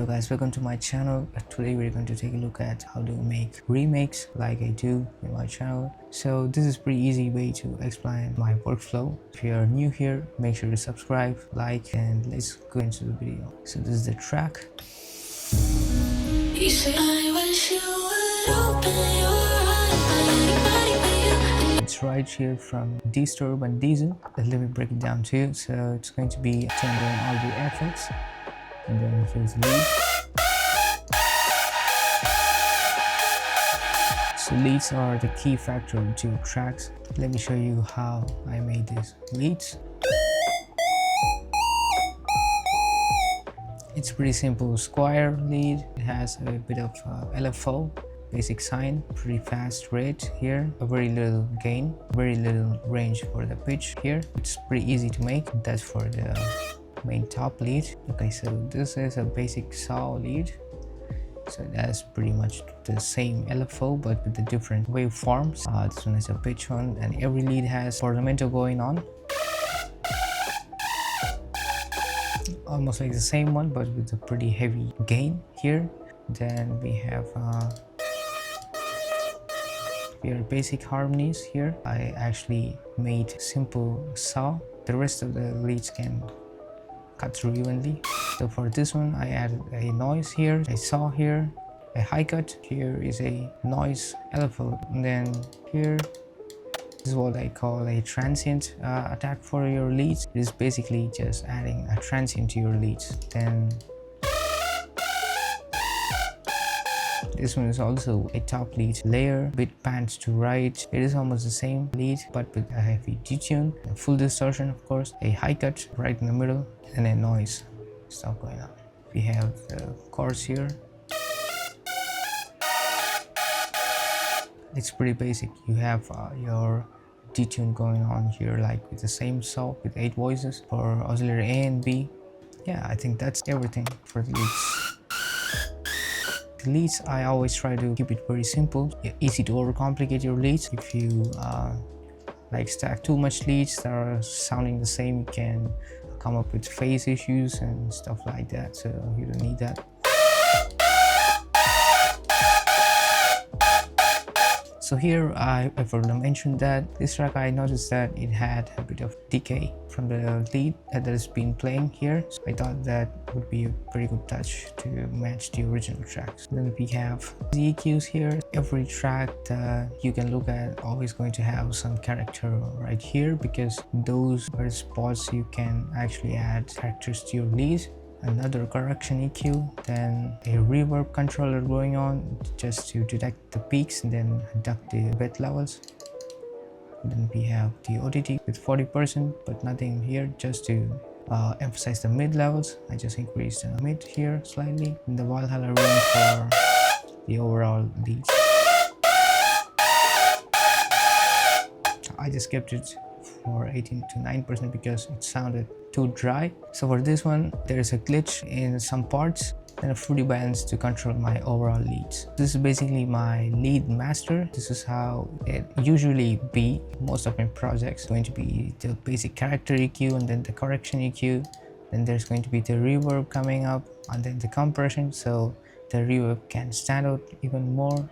Hello guys, welcome to my channel. Today we're going to take a look at how to make remakes like I do in my channel. So this is pretty easy way to explain my workflow. If you're new here, make sure to subscribe, like, and let's go into the video. So this is the track. You say, I wish you would open your eyes. It's right here from D-Sturb and Deezl. Let me break it down to you. So it's going to be turned on all the effects, and then here's the lead. So leads are the key factor to tracks. Let me show you how I made these leads. It's pretty simple square lead. It has a bit of LFO, basic sine, pretty fast rate here, a very little gain, very little range for the pitch here. It's pretty easy to make. That's for the main top lead. Okay, so this is a basic saw lead. So that's pretty much the same LFO but with the different waveforms. This one is a pitch one, and every lead has portamento going on. Almost like the same one but with a pretty heavy gain here. Then we have your basic harmonies here. I actually made simple saw. The rest of the leads can cut through evenly. So for this one I added a noise here, a saw here, a high cut. Here is a noise LFO, and then here this is what I call a transient attack for your leads. It is basically just adding a transient to your leads. Then this one is also a top lead layer, bit pans to right. It is almost the same lead but with a heavy detune, a full distortion of course, a high cut right in the middle, and a noise stuff going on. We have the chorus here. It's pretty basic. You have your detune going on here like with the same saw with 8 voices for auxiliary A and B. Yeah, I think that's everything for the leads. The leads, I always try to keep it very simple. Easy to overcomplicate your leads. If you like stack too much leads that are sounding the same, you can come up with phase issues and stuff like that, so you don't need that. So here I forgot to mention that this track I noticed that it had a bit of decay from the lead that has been playing here. So I thought that would be a pretty good touch to match the original tracks. Then we have the EQs here. Every track that you can look at always going to have some character right here, because those are spots you can actually add characters to your leads. Another correction EQ, then a reverb controller going on just to detect the peaks and then deduct the bed levels. Then we have the OTT with 40% but nothing here, just to emphasize the mid levels. I just increased the mid here slightly, and the Valhalla room for the overall leads. I just kept it for 18 to 9% because it sounded too dry. So for this one there is a glitch in some parts and a fruity balance to control my overall leads. This is basically my lead master. This is how it usually be. Most of my projects going to be the basic character EQ and then the correction EQ. Then there's going to be the reverb coming up and then the compression, so the reverb can stand out even more.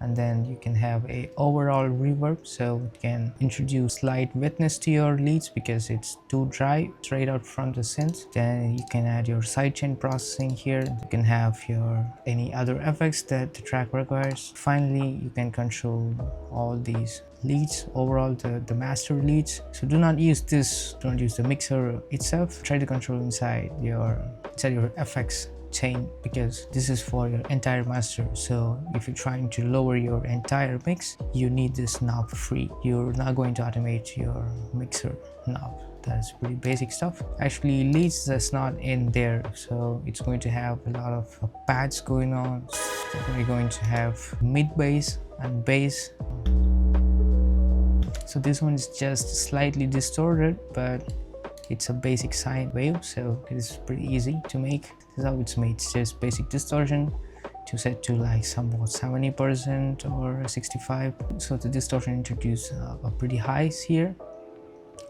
And then you can have a overall reverb, so it can introduce slight wetness to your leads because it's too dry straight out from the synth. Then you can add your sidechain processing here. You can have your any other effects that the track requires. Finally, you can control all these leads, overall the master leads. So do not use this, don't use the mixer itself. Try to control inside your effects chain, because this is for your entire master. So if you're trying to lower your entire mix, you need this knob free. You're not going to automate your mixer knob. That's pretty basic stuff. Actually leads that's not in there, so it's going to have a lot of pads going on. So we're going to have mid bass and bass. So this one is just slightly distorted, but it's a basic sine wave, so it is pretty easy to make. This is how it's made. It's just basic distortion to set to like somewhat 70% or 65%. So the distortion introduces a pretty highs here,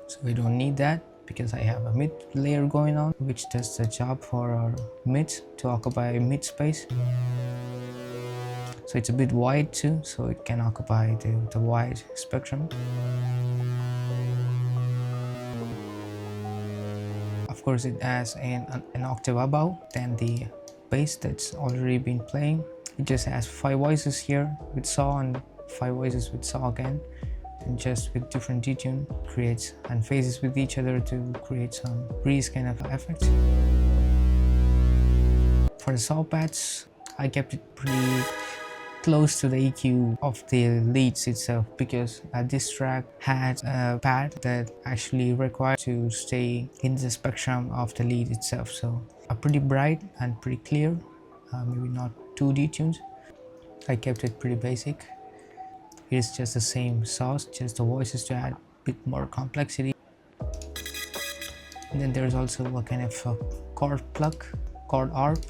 so we don't need that. because I have a mid layer going on, which does the job for our mids to occupy mid space. So it's a bit wide too, so it can occupy the wide spectrum. Of course, it has an octave above than the bass that's already been playing. It just has 5 voices here with saw and 5 voices with saw again, and just with different detune creates and phases with each other to create some breeze kind of effect. For the saw pads, I kept it pretty close to the EQ of the leads itself, because this track had a pad that actually required to stay in the spectrum of the lead itself, so pretty bright and pretty clear, maybe not too detuned. I kept it pretty basic. It's just the same sauce, just the voices to add a bit more complexity. And then there's also a kind of a chord pluck, chord arp.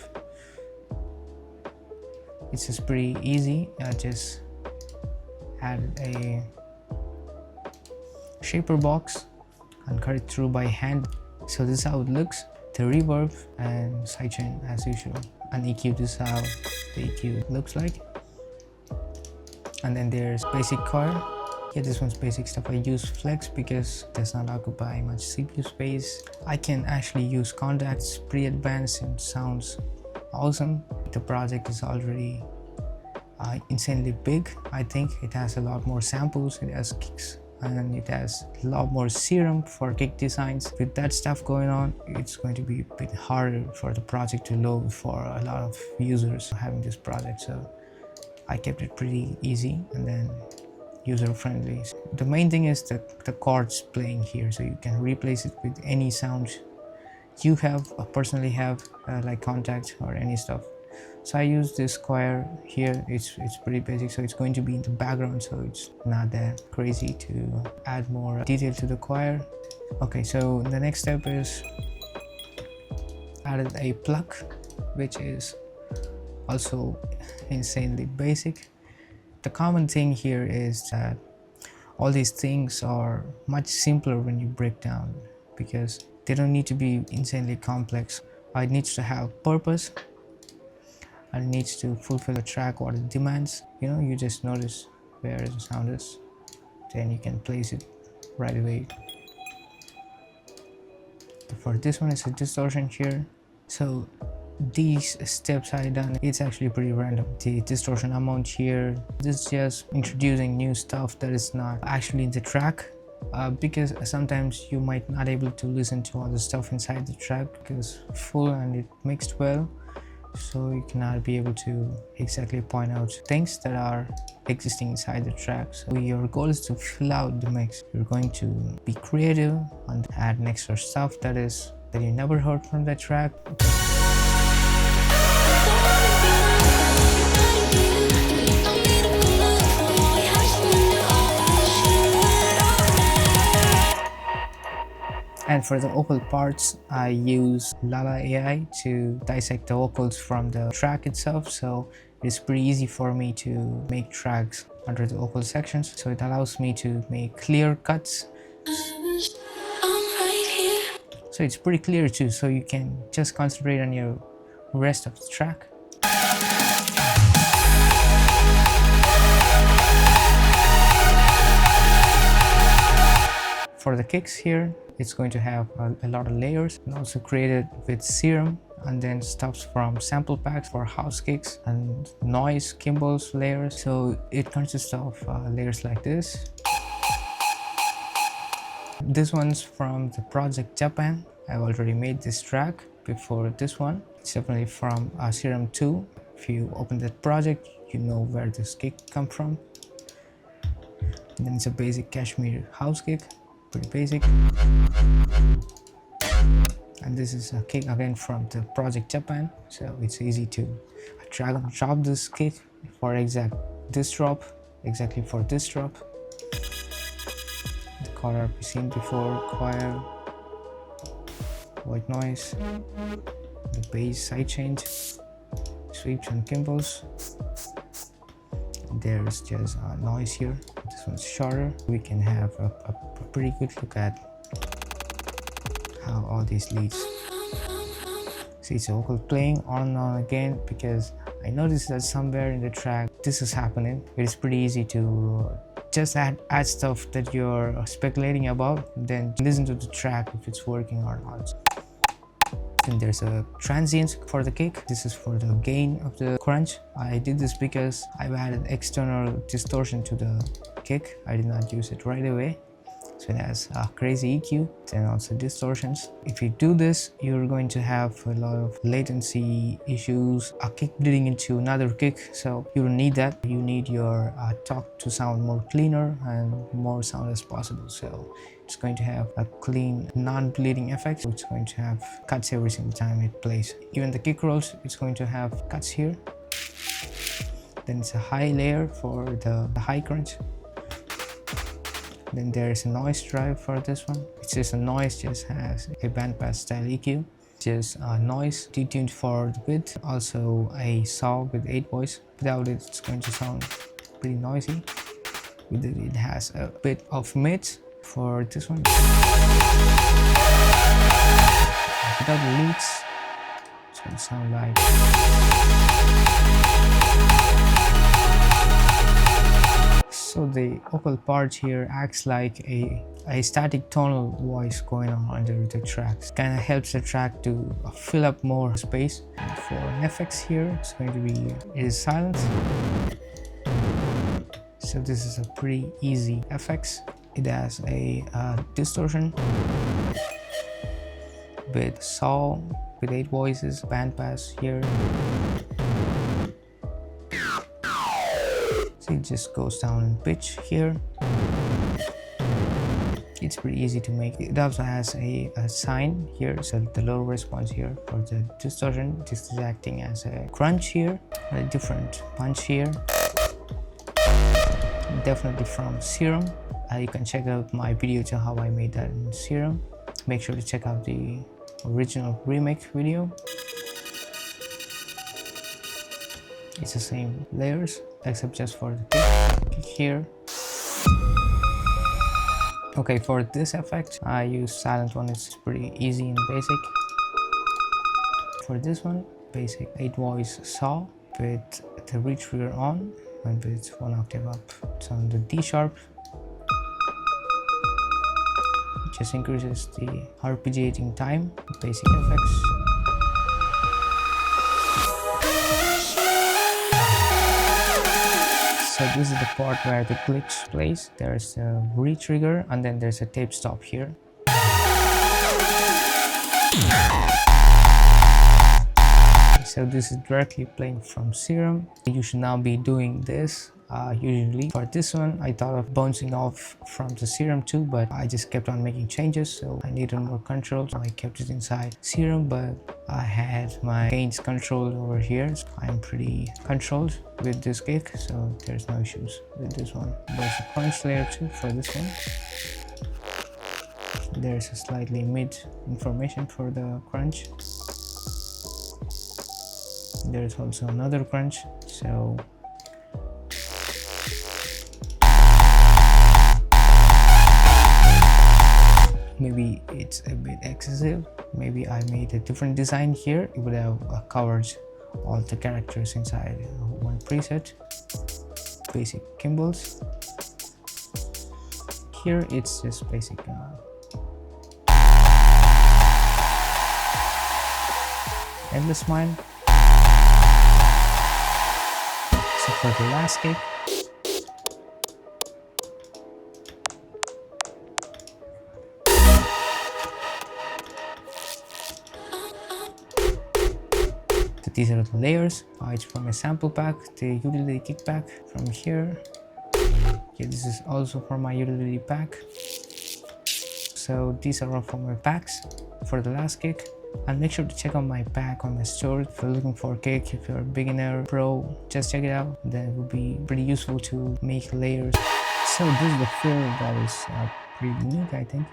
It's just pretty easy. I just added a shaper box and cut it through by hand. So this is how it looks. The reverb and sidechain as usual. And EQ, this is how the EQ looks like. And then there's basic choir. Yeah, this one's basic stuff. I use flex because it does not occupy much CPU space. I can actually use contacts, pretty advanced, and sounds awesome. The project is already insanely big. I think it has a lot more samples, it has kicks, and it has a lot more SERUM for kick designs. With that stuff going on, it's going to be a bit harder for the project to load for a lot of users having this project. So I kept it pretty easy and then user friendly. The main thing is that the chords playing here, so you can replace it with any sound you have or personally have, like contact or any stuff. So I use this choir here. It's pretty basic, so it's going to be in the background, so it's not that crazy to add more detail to the choir. Okay, so the next step is added a pluck, which is also insanely basic. The common thing here is that all these things are much simpler when you break down, because they don't need to be insanely complex. It needs to have purpose and it needs to fulfill the track what it demands. You know, you just notice where the sound is, then you can place it right away. For this one, it's a distortion here. So these steps I done, it's actually pretty random. The distortion amount here, this is just introducing new stuff that is not actually in the track. Because sometimes you might not able to listen to all the stuff inside the track because full and it mixed well, so you cannot be able to exactly point out things that are existing inside the track. So your goal is to fill out the mix. You're going to be creative and add an extra stuff that you never heard from that track. And for the vocal parts, I use Lala AI to dissect the vocals from the track itself, so it's pretty easy for me to make tracks under the vocal sections. So it allows me to make clear cuts. So it's pretty clear too, so you can just concentrate on your rest of the track. For the kicks here, it's going to have a lot of layers, and also created with SERUM, and then stuff from sample packs for house kicks and noise cymbals layers. So it consists of layers like this. This one's from the project Japan. I've already made this track before this one. It's definitely from SERUM 2. If you open that project, you know where this kick comes from. And then it's a basic Kashmir house kick. Pretty basic. And this is a kick again from the project Japan, so it's easy to drag and drop this kick for exactly for this drop. The color we've seen before, choir, white noise, the bass side change, sweeps and cymbals. There's just noise here. This one's shorter. We can have a pretty good look at how all these leads. See, it's vocal playing on and on again because I noticed that somewhere in the track this is happening. It is pretty easy to just add stuff that you're speculating about, then listen to the track if it's working or not. And there's a transient for the kick. This is for the gain of the crunch. I did this because I've added external distortion to the kick. I did not use it right away. So it has a crazy EQ and also distortions. If you do this, you're going to have a lot of latency issues, a kick bleeding into another kick. So you don't need that. You need your talk to sound more cleaner and more sound as possible. So it's going to have a clean, non-bleeding effect. So it's going to have cuts every single time it plays. Even the kick rolls, it's going to have cuts here. Then it's a high layer for the high crunch. Then there is a noise drive for this one. It's just a noise, just has a bandpass style EQ. Just a noise detuned for the width. Also a saw with 8 voice. Without it, it's going to sound pretty noisy. With it, it has a bit of mids for this one. Without the leads, it's going to sound like. So the vocal part here acts like a static tonal voice going on under the tracks. Kind of helps the track to fill up more space. And for effects here, it's going to be, it is silent. So this is a pretty easy effects. It has a distortion with saw with 8 voices, bandpass here. It just goes down in pitch here. It's pretty easy to make. It also has a sign here, so the low response here for the distortion. This is acting as a crunch here, a different punch here. Definitely from SERUM. You can check out my video to how I made that in SERUM. Make sure to check out the original remake video. It's the same layers except just for the kick here. Okay, for this effect I use silent one. It's pretty easy and basic. For this one, basic 8 voice saw with the reach trigger on and with 1 octave up. It's on the D-Sharp. It just increases the arpeggiating time. Basic effects. So this is the part where the glitch plays. There's a re-trigger and then there's a tape stop here. So this is directly playing from SERUM. You should now be doing this usually. For this one, I thought of bouncing off from the SERUM too, but I just kept on making changes, so I needed more control. So I kept it inside SERUM, but I had my gains controlled over here. So I'm pretty controlled with this kick, so there's no issues with this one. There's a crunch layer too for this one. There's a slightly mid information for the crunch. There's also another crunch, so maybe it's a bit excessive. Maybe I made a different design here. It would have covered all the characters inside one preset. Basic gimbals. Here it's just basic endless mine. So for the last kick, these are the layers. It's from a sample pack, the utility kickback from here. Yeah, this is also from my utility pack. So these are all from my packs for the last kick. And make sure to check out my pack on my store if you're looking for a kick. If you're a beginner, pro, just check it out. Then it will be pretty useful to make layers. So this is the fill that is pretty unique, I think.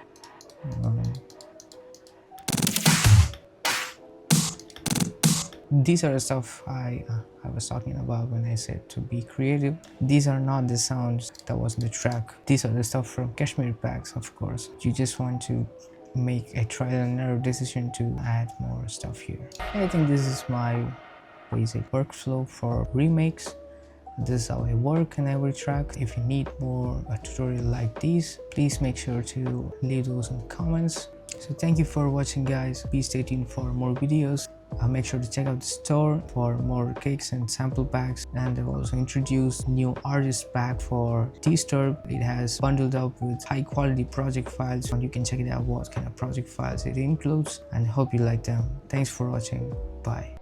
These are the stuff I was talking about when I said to be creative. These are not the sounds that was in the track. These are the stuff from Kashmir packs, of course. You just want to make a trial and error decision to add more stuff here. I think this is my basic workflow for remakes. This is how I work in every track. If you need more a tutorial like these, please make sure to leave those in the comments. So thank you for watching, guys. Please stay tuned for more videos. Make sure to check out the store for more kicks and sample packs, and I've also introduced new artist pack for D-Sturb. It has bundled up with high quality project files, and you can check it out what kind of project files it includes, and I hope you like them. Thanks for watching. Bye.